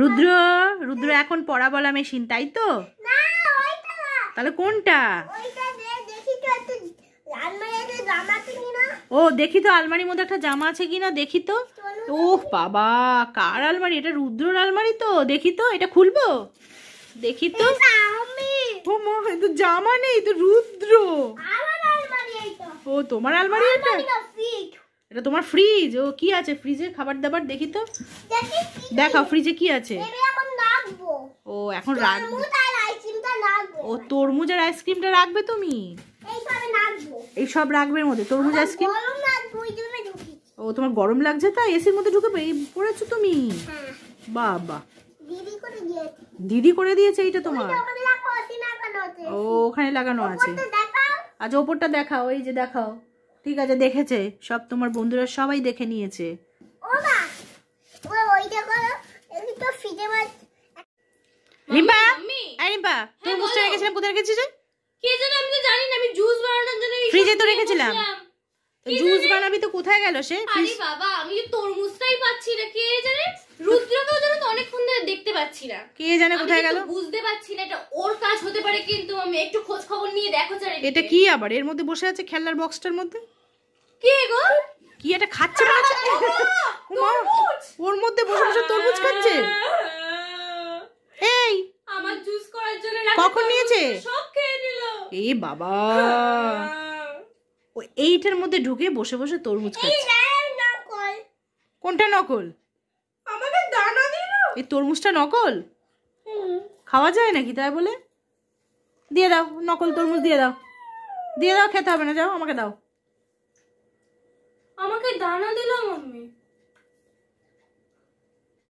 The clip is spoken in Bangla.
রুদ্র রুদ্র এখন পড়া বলা মেশিন, তাই তো? তাহলে কোনটা? ও দেখি তো আলমারির মধ্যে একটা জামা আছে কিনা, দেখি তো। ওহ বাবা, কার আলমারি এটা? রুদ্রর আলমারি তো। দেখি তো, এটা খুলবো, দেখি তো। ও মা, তো জামা নেই তো, রুদ্র। ও তোমার আলমারি এটা? এটা তোমার ফ্রিজ? ও কি আছে ফ্রিজে? খাবার দাবার দেখি তো, দেখাও ফ্রিজে কি আছে। ও এখন রাখবো। ও তরমুজ আর আইসক্রিমটা রাখবে তুমি? এই সব রাখবে এর মধ্যে, তরমুজ আইসক্রিম। ও তোমার গরম লাগছে তাই এসির মধ্যে ঢুকে পড়েছো তুমি? বাবা, দিদি করে দিয়েছে এইটা তোমার? ও ওখানে লাগানো আছে। আচ্ছা ওপরটা দেখাও, এই যে দেখাও। ঠিক আছে, দেখেছে সব, তোমার বন্ধুরা সবাই দেখে নিয়েছে। রিম্পা, এই রিম্পা, তরমুজটা রেখেছিলাম কোথায় রেখেছিস? কে জানে, আমি তো জানি না। আমি জুস বানানোর জন্য ফ্রিজে তো রেখেছিলাম। জুস বানাবি তো, কোথায় গেল সে? আরে বাবা, আমি তো তরমুজটাই পাচ্ছি না। কে জানে, রুদ্রকেও যেন তো অনেকক্ষণ ধরে দেখতে পাচ্ছি না। কে জানে কোথায় গেল, বুঝতে পারছি না। এটা ওর কাজ হতে পারে, কিন্তু আমি একটু খোঁজ খবর নিয়ে দেখো চারিদিকে। এটা কি আবার এর মধ্যে বসে আছে খেলনার বক্সটার মধ্যে? কে গো? কি এটা খাচ্ছে মনে হচ্ছে? ওর মধ্যে বসে বসে তরমুজ খাচ্ছে। এই আমার জুস করার জন্য কখন নিয়েছে? সব খেয়ে নিল। এই বাবা, ও এইটার মধ্যে ঢুকে বসে বসে তরমুজ খাচ্ছে। কোনটা নকল? আমাকে দানা দিল। এই তরমুজটা নকল? খাওয়া যায় নাকি তাই বলে? দিয়ে দাও, নকল তরমুজ দিয়ে দাও, দিয়ে দাও, খেতে হবে না, যাও আমাকে দাও। আমাকে দানা দিল মাম্মি।